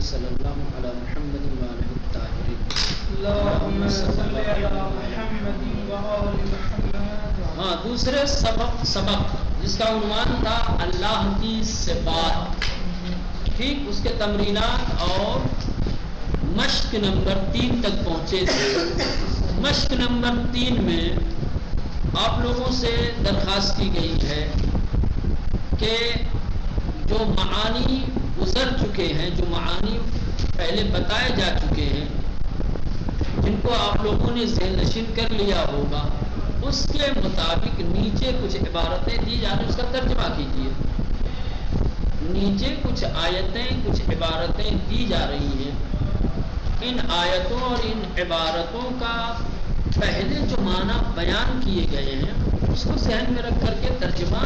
صلی اللہ علی محمد وآلہ الطاہرین. اللہم صلی علی محمد وآل محمد. ہاں، دوسرے سبق جس کا عنوان تھا اللہ کی صفات. ٹھیک، اس کے تمرینات اور مشق نمبر 3 تک پہنچے تھے. مشق نمبر 3 میں آپ لوگوں سے درخواست کی گئی ہے کہ جو معانی گزر چکے ہیں، جو معانی پہلے بتائے جا چکے ہیں، جن کو آپ لوگوں نے ذہن نشین کر لیا ہوگا، اس کے مطابق نیچے کچھ عبارتیں دی جا رہی ہیں، اس کا ترجمہ کیجیے. نیچے کچھ آیتیں، کچھ عبارتیں دی جا رہی ہیں. ان آیتوں اور ان عبارتوں کا پہلے جو معنی بیان کیے گئے ہیں اس کو ذہن میں رکھ کر کے ترجمہ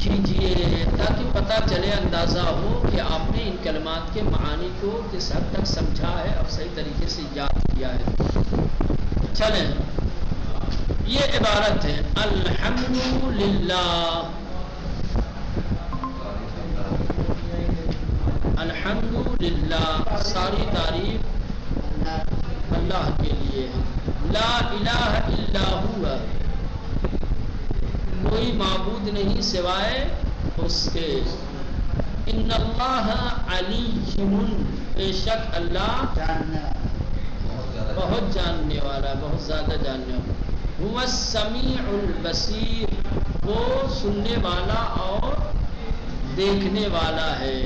کیجیے، تاکہ پتہ چلے، اندازہ ہو کہ آپ نے ان کلمات کے معانی کو کس حد تک سمجھا ہے اور صحیح طریقے سے یاد کیا ہے. چلیں، یہ عبارت ہے الحمدللہ. الحمدللہ، ساری تعریف اللہ کے لیے ہے. لا الہ الا ہوا، کوئی معبود نہیں سوائے اس کے. ان اللہ علی، بے شک اللہ بہت جاننے والا، بہت زیادہ جاننے والا. هو السمیع البصیر، وہ سننے والا اور دیکھنے والا ہے.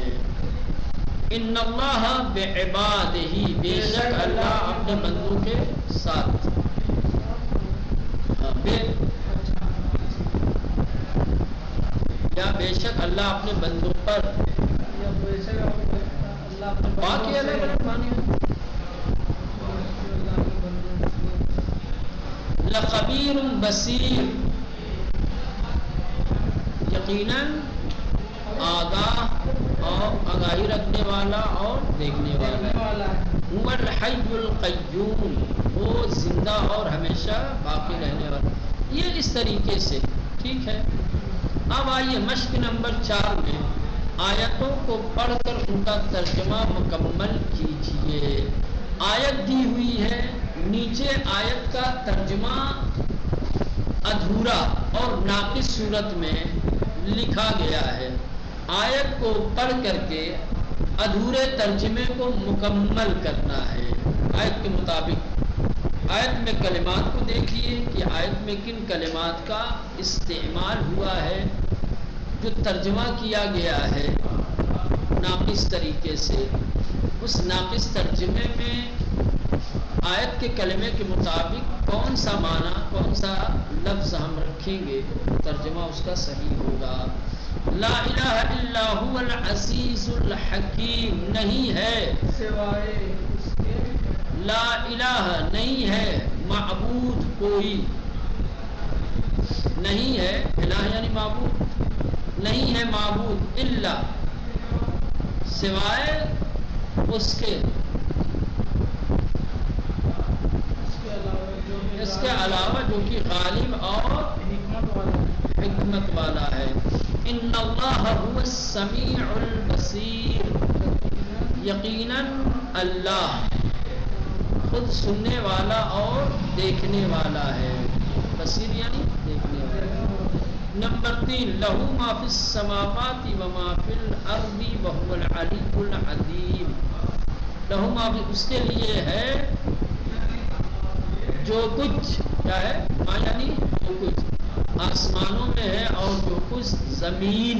ان اللہ بعبادہ، بے شک اللہ اپنے بندوں کے ساتھ. یا بے شک اللہ اپنے بندوں پر، باقی الگ الگ معنی ہے. لخبیر بصیر، یقیناً آگاہ اور آگاہی رکھنے والا اور دیکھنے والا. هو الحی القیوم، وہ زندہ اور ہمیشہ باقی رہنے والا. یہ اس طریقے سے ٹھیک ہے. اب آئیے مشق نمبر 4 میں آیتوں کو پڑھ کر ان کا ترجمہ مکمل کیجیے. آیت دی ہوئی ہے، نیچے آیت کا ترجمہ ادھورا اور ناقص صورت میں لکھا گیا ہے. آیت کو پڑھ کر کے ادھورے ترجمے کو مکمل کرنا ہے آیت کے مطابق. آیت میں کلمات کو دیکھیے کہ آیت میں کن کلمات کا استعمال ہوا ہے، جو ترجمہ کیا گیا ہے ناقص طریقے سے. اس ناقص ترجمے میں آیت کے کلمے کے مطابق کون سا معنی، کون سا لفظ ہم رکھیں گے، ترجمہ اس کا صحیح ہوگا. لا الہ الا هو العزیز الحکیم، نہیں ہے سوائے اس کے، لا الہ نہیں ہے، معبود کوئی نہیں ہے. الہ یعنی معبود، نہیں ہے معبود الا سوائے اس کے، اس کے علاوہ جو کہ غالب اور حکمت والا ہے. ان اللہ هو السمیع البصیر، یقیناً اللہ خود سننے والا اور دیکھنے والا ہے. بصیر یعنی دیکھنے والا. نمبر 3 لہو ما فی السماوات و ما فی الارض وهو العلی العظیم. لہو ما فی، اس کے لیے ہے جو کچھ، کیا ہے ما یعنی جو کچھ آسمانوں میں ہے اور جو کچھ زمین،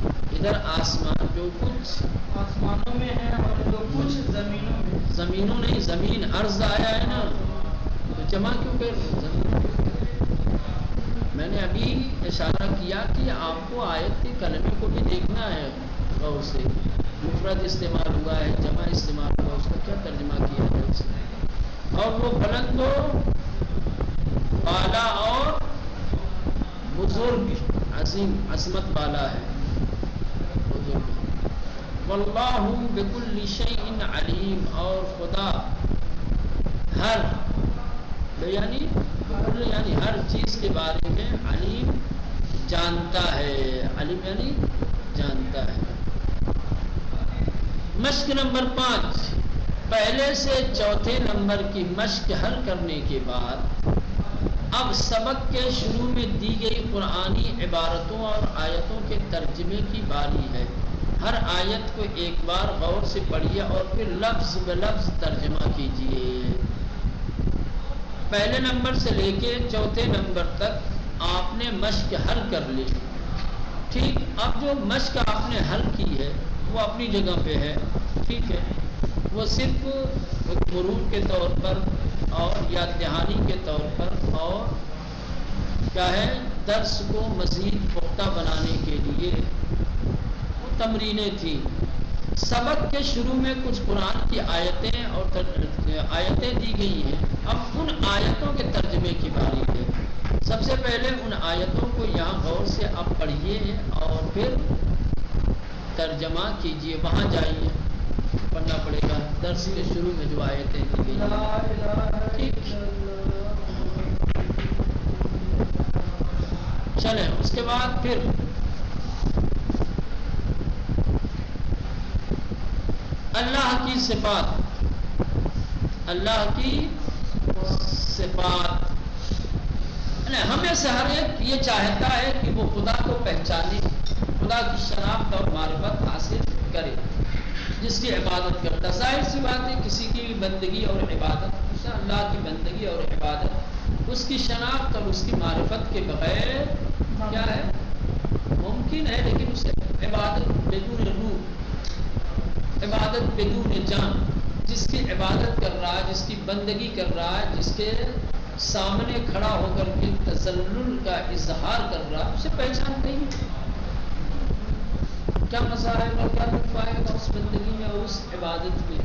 ادھر آسمان، جو کچھ آسمانوں میں ہے اور جو کچھ زمینوں میں. زمینوں نہیں، زمین ارض آیا ہے نا، تو جمع کیوں کر زمین. میں نے ابھی اشارہ کیا کہ آپ کو آیت کے کلمے کو بھی دیکھنا ہے غور سے. مفرد استعمال ہوا ہے، جمع استعمال ہوا، اس کا کیا ترجمہ کیا ہے اس نے. اور وہ بلند و بالا اور بزرگ، عظیم، عظمت والا ہے، بزرگ. واللہ بکل شیء علیم، اور خدا ہر یعنی یعنی ہر چیز کے بارے میں علیم جانتا ہے. علیم یعنی جانتا ہے. مشق نمبر 5، پہلے سے چوتھے نمبر کی مشق حل کرنے کے بعد اب سبق کے شروع میں دی گئی قرآنی عبارتوں اور آیتوں کے ترجمے کی باری ہے۔ ہر آیت کو ایک بار غور سے پڑھیے اور پھر لفظ بلفظ ترجمہ کیجیے۔ پہلے نمبر سے لے کے چوتھے نمبر تک آپ نے مشق حل کر لی، ٹھیک۔ اب جو مشق آپ نے حل کی ہے وہ اپنی جگہ پہ ہے، ٹھیک ہے، وہ صرف مرور کے طور پر اور یا دہانی کے طور پر اور کیا ہے درس کو مزید پختہ بنانے کے لیے وہ تمرینیں تھیں۔ سبق کے شروع میں کچھ قرآن کی آیتیں اور آیتیں دی گئی ہیں، اب ان آیتوں کے ترجمے کی باری ہے۔ سب سے پہلے ان آیتوں کو یہاں غور سے آپ پڑھیے اور پھر ترجمہ کیجیے، وہاں جائیے، پڑھنا پڑے گا درس کے شروع میں جو آیتیں دی گئی ہیں، ٹھیک۔ چلیں اس کے بعد پھر اللہ کی صفات، اللہ کی صفات، ہمیں سے ہر ایک یہ چاہتا ہے کہ وہ خدا کو پہچانے، خدا کی شناخت اور معرفت حاصل کرے جس کی عبادت کرتا۔ ظاہر سی بات ہے کسی کی بھی بندگی اور عبادت، اللہ کی بندگی اور عبادت اس کی شناخت اور اس کی معرفت کے بغیر کیا ہے ممکن ہے، لیکن اسے عبادت بدون روح، عبادت بدون جان، جس کی عبادت کر رہا ہے، جس کی بندگی کر رہا ہے، جس کے سامنے کھڑا ہو کر کے تذلل کا اظہار کر رہا ہے، اسے پہچانتے ہی کیا مزہ آئے گا، کیا لطف آئے گا اس بندگی میں اور اس عبادت میں۔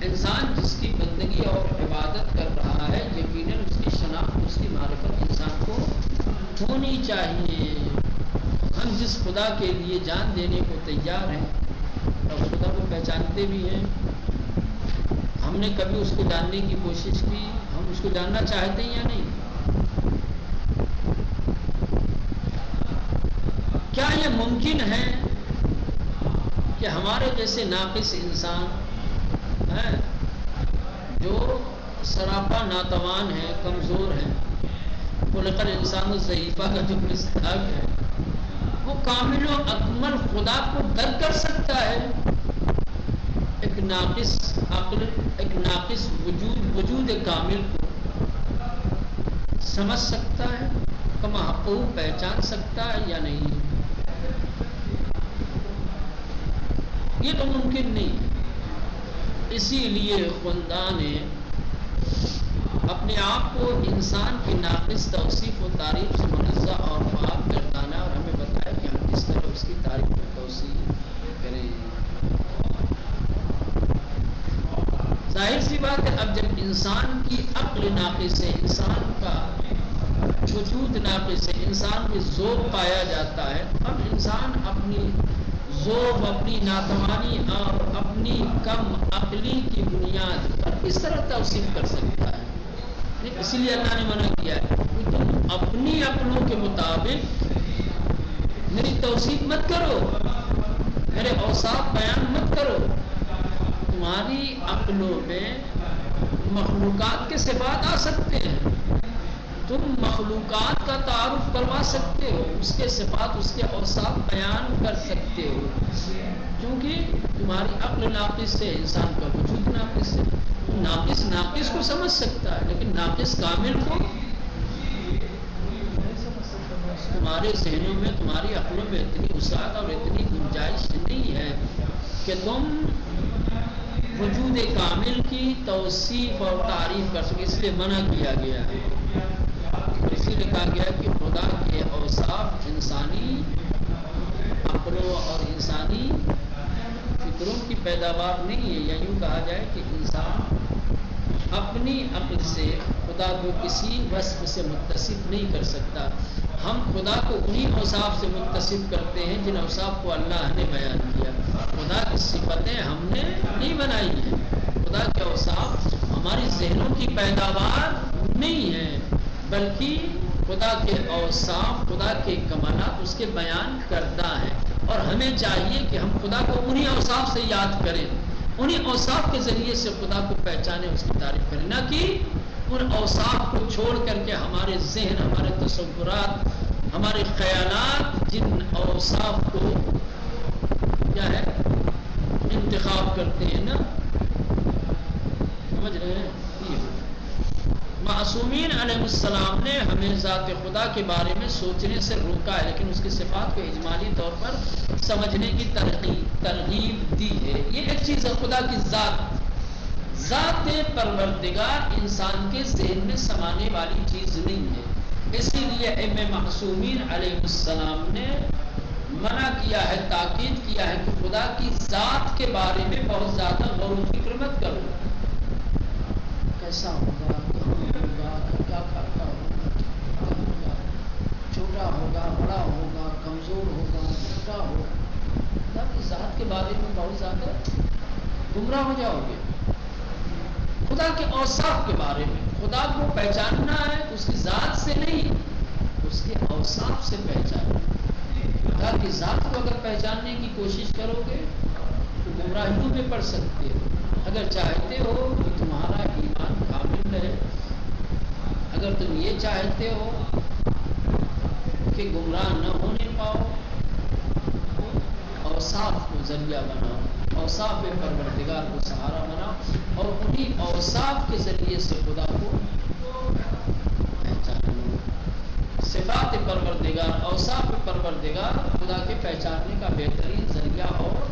انسان جس کی بندگی اور عبادت کر رہا ہے یقیناً اس کی شناخت، اس کی معرفت انسان کو ہونی چاہیے۔ ہم جس خدا کے لیے جان دینے کو تیار ہیں اور خدا کو پہچانتے بھی ہیں، ہم نے کبھی اس کو جاننے کی کوشش کی، ہم اس کو جاننا چاہتے ہیں یا نہیں؟ کیا یہ ممکن ہے کہ ہمارے جیسے ناقص انسان ہیں جو سراپا ناتوان ہے، کمزور ہے، خلق الانسان الضعیفہ کا جو مصداق ہے، وہ کامل و اکمل خدا کو درک کر سکتا ہے؟ ایک ناقص عقل، ایک ناقص وجود کامل کو سمجھ سکتا ہے، کما حقوق پہچان سکتا ہے یا نہیں؟ یہ تو ممکن نہیں ہے۔ اسی لیے خدا نے اپنے آپ کو انسان کی ناقص توصیف و تعریف سے منزہ اور پاک گردانا اور ہمیں بتایا کہ ہم کس طرح اس کی تعریف و توصیف کریں۔ ظاہر سی بات ہے اب جب انسان کی عقل ناقص ہے، انسان کا وجود ناقص ہے، انسان میں ذوق پایا جاتا ہے، اب انسان اپنی ذوق، اپنی ناتوانی اور اپنی کم عقلی کی بنیاد پر اس طرح توصیف کر سکتا ہے۔ اسی لیے اللہ نے منع کیا ہے کہ تم اپنی عقلوں کے مطابق میری توصیف مت کرو، میرے اوصاف بیان مت کرو۔ تمہاری عقلوں میں مخلوقات کے صفات آ سکتے ہیں، تم مخلوقات کا تعارف کروا سکتے ہو، اس کے صفات، اس کے اوصاف بیان کر سکتے ہو، کیونکہ تمہاری عقل ناقص ہے، انسان کا وجود ناقص ہے۔ ناقص کو سمجھ سکتا ہے لیکن ناقص کامل کو تمہارے ذہنوں میں، تمہاری عقلوں میں اتنی وسعت اور اتنی گنجائش نہیں ہے کہ تم وجود کامل کی توصیف اور تعریف کر سکے، اس لیے منع کیا گیا ہے۔ اسی لیے کہا گیا کہ خدا کے اوصاف انسانی عقلوں اور انسانی فکروں کی پیداوار نہیں ہے، یا یوں کہا جائے کہ انسان اپنی عقل سے خدا کو کسی وصف سے متصف نہیں کر سکتا۔ ہم خدا کو انہی اوصاف سے متصف کرتے ہیں جن اوصاف کو اللہ نے بیان کیا۔ خدا کی صفتیں ہم نے نہیں بنائی ہیں، خدا کے اوصاف ہماری ذہنوں کی پیداوار نہیں ہے، بلکہ خدا کے اوصاف، خدا کے کمالات اس کے بیان کردہ ہیں، اور ہمیں چاہیے کہ ہم خدا کو انہی اوصاف سے یاد کریں، انہی اوصاف کے ذریعے سے خدا کو پہچانیں، اس کی تعریف کریں، نہ کہ ان اوصاف کو چھوڑ کر کے ہمارے ذہن، ہمارے تصورات، ہمارے خیالات جن اوصاف کو کیا ہے انتخاب کرتے ہیں نا، سمجھ رہے ہیں؟ معصومین علیہ السلام نے ہمیں ذات خدا کے بارے میں سوچنے سے روکا ہے، لیکن اس کی صفات کو اجمالی طور پر سمجھنے کی ترغیب دی ہے۔ یہ ایک چیز ہے، خدا کی ذات پروردگار انسان کے ذہن میں سمانے والی چیز نہیں ہے، اسی لیے ائمہ معصومین علیہ السلام نے منع کیا ہے، تاکید کیا ہے کہ خدا کی ذات کے بارے میں بہت زیادہ غور و فکر مت کرو، کیسا ہوگا، کیا کرتا ہوگا، چھوٹا ہوگا، بڑا ہوگا، کمزور ہوگا، چھوٹا ہوگا، خدا کی ذات کے بارے میں بہت زیادہ گمراہ ہو جاؤ گے۔ خدا کے اوصاف کے بارے میں خدا کو پہچاننا ہے تو اس کی ذات سے نہیں، اس کے اوصاف سے پہچاننا۔ خدا کی ذات کو اگر پہچاننے کی کوشش کرو گے تو گمراہیوں میں پڑ سکتے ہو۔ اگر چاہتے ہو کہ تمہارا ایمان کامل ہے، اگر تم یہ چاہتے ہو کہ گمراہ نہ ہونے پاؤ، اوصاف کو ذریعہ بناؤ، اوصاف پروردگار کو سہارا بناؤ اور انہی اوصاف کے ذریعے سے خدا کو پہچانو۔ صفات پروردگار، اوصاف پروردگار خدا کے پہچاننے کا بہترین ذریعہ اور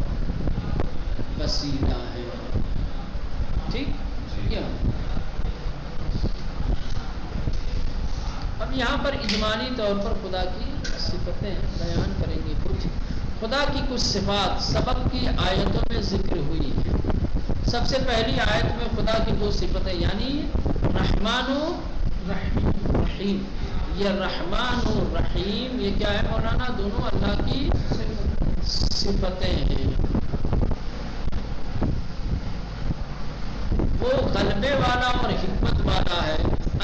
وسیلہ ہے۔ ٹھیک؟ اب یہاں پر اجمالی طور پر خدا کی صفتیں بیان کریں گے۔ کچھ خدا کی کچھ صفات سبق کی آیتوں میں ذکر ہوئی ہیں۔ سب سے پہلی آیت میں خدا کی دو صفتیں، یعنی رحمان و رحیم، یہ رحمان و رحیم یہ کیا ہے مولانا؟ دونوں اللہ کی صفتیں ہیں۔ وہ غلبے والا اور حکمت والا ہے،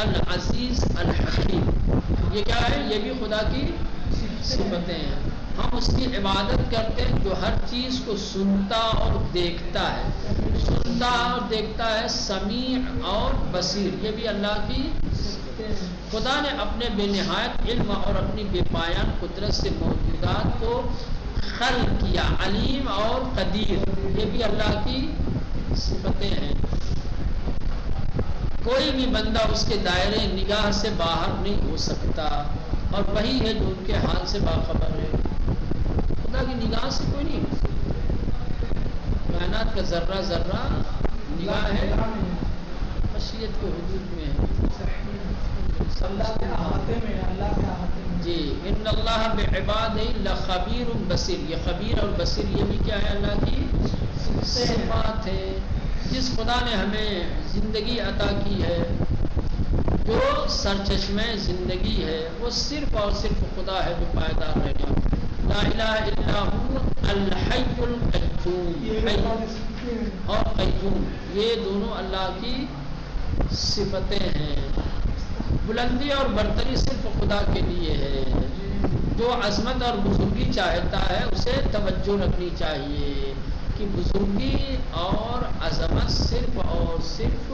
العزیز الحکیم، یہ کیا ہے؟ یہ بھی خدا کی صفتیں ہیں۔ ہم اس کی عبادت کرتے ہیں جو ہر چیز کو سنتا اور دیکھتا ہے، سنتا اور دیکھتا ہے، سمیع اور بصیر، یہ بھی اللہ کی خدا نے اپنے بے نہایت علم اور اپنی بے پایان قدرت سے موجودات کو خلق کیا، علیم اور قدیر، یہ بھی اللہ کی صفتیں ہیں۔ کوئی بھی بندہ اس کے دائرے نگاہ سے باہر نہیں ہو سکتا، اور وہی ہے جو ان کے حال سے باخبر ہے۔ خدا کی نگاہ سے کوئی نہیں ہو سکتا، کائنات کا ذرہ ذرہ نگاہ ہے، مشیت کے حدود میں ہے، اللہ کے احاطے میں، اللہ کے احاطے میں۔ جی، ان اللہ بعبادہ لخبیر بصیر، یہ خبیر اور بصیر یہ بھی کیا ہے؟ اللہ کی صفات ہے۔ جس خدا نے ہمیں زندگی عطا کی ہے، جو سرچشمہ زندگی ہے، وہ صرف اور صرف خدا ہے جو پائیدار رہے گا۔ لا الہ الا ہو الحی القیوم، حی اور قیوم، یہ دونوں اللہ کی صفتیں ہیں۔ بلندی اور برتری صرف خدا کے لیے ہے۔ جو عظمت اور بزرگی چاہتا ہے اسے توجہ رکھنی چاہیے کہ بزرگی اور عظمت صرف اور صرف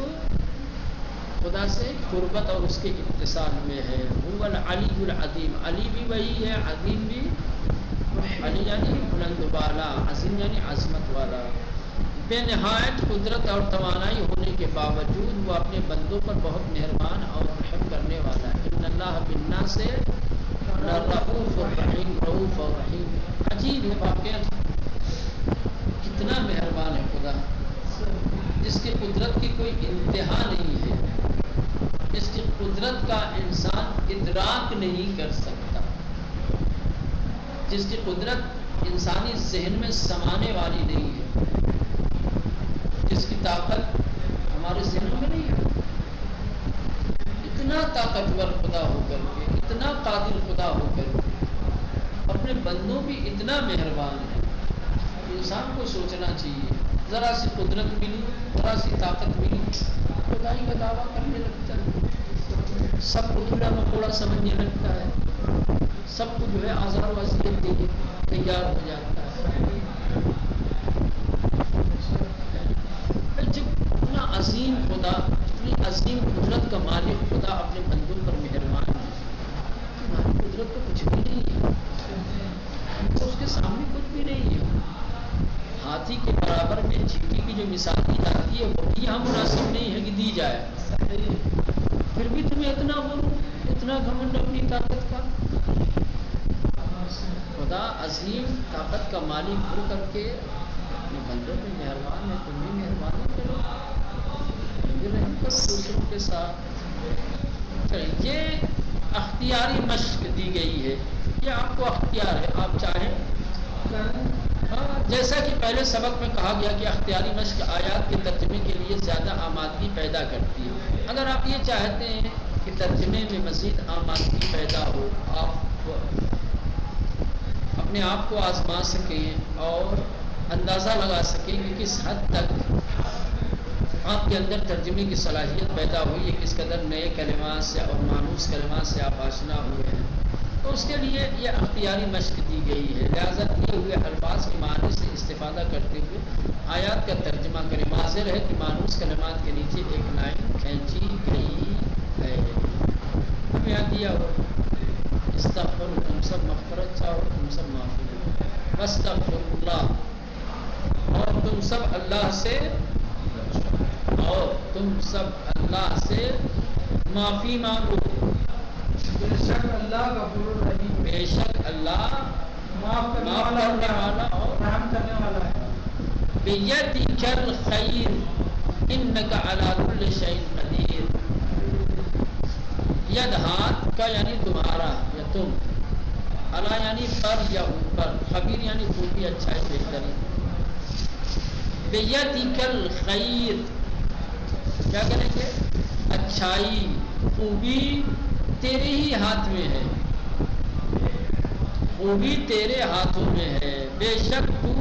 خدا سے قربت اور اس کے اتصال میں ہے۔ هو العلی العظیم، علی بھی وہی ہے، عظیم بھی، علی یعنی بلند بالا، عظیم یعنی عظمت والا۔ بے نہایت قدرت اور توانائی ہونے کے باوجود وہ اپنے بندوں پر بہت مہربان اور رحم کرنے والا ہے۔ ان اللہ بالناس رؤوف الرحیم، رؤوف اور رحیم۔ عجیب ہے واقعہ، کتنا مہربان ہے خدا، جس کی قدرت کی کوئی انتہا نہیں ہے، جس کی قدرت کا انسان ادراک نہیں کر سکتا، جس کی قدرت انسانی ذہن میں سمانے والی نہیں ہے، جس کی طاقت ہمارے ذہنوں میں نہیں ہے۔ اتنا طاقتور خدا ہو کر کے، اتنا قادر خدا ہو کر کے، اپنے بندوں بھی اتنا مہربان ہے۔ انسان کو سوچنا چاہیے، ذرا سی قدرت ملی، ذرا سی طاقت ملی، خدائی کا دعویٰ کرنے لگتا ہے، سب کو کیڑا مکوڑا سمجھنے لگتا ہے، سب کو جو ہے آزار و اذیت دے گی۔ تیار ہو جاتا ہے. جب اتنا عظیم خدا، اتنی عظیم قدرت کا مالک خدا اپنے بندوں پر مہربان ہے، ہماری قدرت تو کچھ بھی نہیں ہے، تو اس کے سامنے کچھ بھی نہیں ہے. ہاتھی کے برابر میں چیٹی کی جو مثال دی جاتی ہے وہ بھی یہاں مناسب نہیں ہے کہ دی جائے. پھر بھی تمہیں اتنا غرور، اتنا گھمنڈ اپنی طاقت کا. خدا عظیم طاقت کا مالک ہو کر کے اپنے بندوں پہ مہربان ہے. تم بھی مہربانی کرو، رحم کرو دوسروں کے ساتھ. یہ اختیاری مشق دی گئی ہے، یہ آپ کو اختیار ہے، آپ چاہیں. جیسا کہ پہلے سبق میں کہا گیا کہ اختیاری مشق آیات کے ترجمے کے لیے زیادہ آمادگی پیدا کرتی ہے. اگر آپ یہ چاہتے ہیں کہ ترجمے میں مزید آمادگی پیدا ہو، آپ اپنے آپ کو آزما سکیں اور اندازہ لگا سکیں کہ کس حد تک آپ کے اندر ترجمے کی صلاحیت پیدا ہوئی ہے، کس قدر نئے کلمات سے اور مانوس کلمات سے آپ آشنا ہوئے ہیں، تو اس کے لیے یہ اختیاری مشق دی گئی ہے. لہٰذا دیے ہوئے الفاظ کے معنی سے استفادہ کرتے ہوئے آیات کا ترجمہ کریں. واضح ہے کہ مانوس کلمات کے نیچے ایک لائن کھینچی گئی ہے. ہم یاد دیا ہو استغفر، تم سب مغفرت چاہو، تم سب معافی دو. استغفر اللہ، اور تم سب اللہ سے، اور تم سب اللہ سے معافی مانگو. بے شک اللہ غفور الرحیم، بے شک اللہ معاف کرنے والا اور رحم کرنے والا ہے. بیدک الخیر انک علی کل شیء قدیر. ید ہاتھ کا یعنی تمہارا یا تم، علی یعنی پر یا اوپر، خبیر یعنی خوبی، اچھائی، بہتری. بیدک الخیر کیا کریں گے؟ اچھائی، خوبی تیرے ہی ہاتھ میں ہے، خوبی تیرے ہاتھوں میں ہے. بے شک تو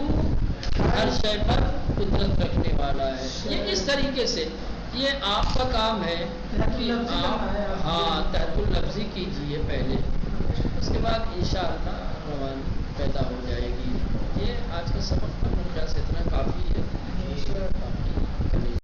ہر شے پر قدرت رکھنے والا ہے. یہ اس طریقے سے یہ آپ کا کام ہے کہ آپ تحت اللفظی کیجیے پہلے، اس کے بعد انشاءاللہ روانی پیدا ہو جائے گی. یہ آج کا سبق کا خیال سے اتنا کافی ہے.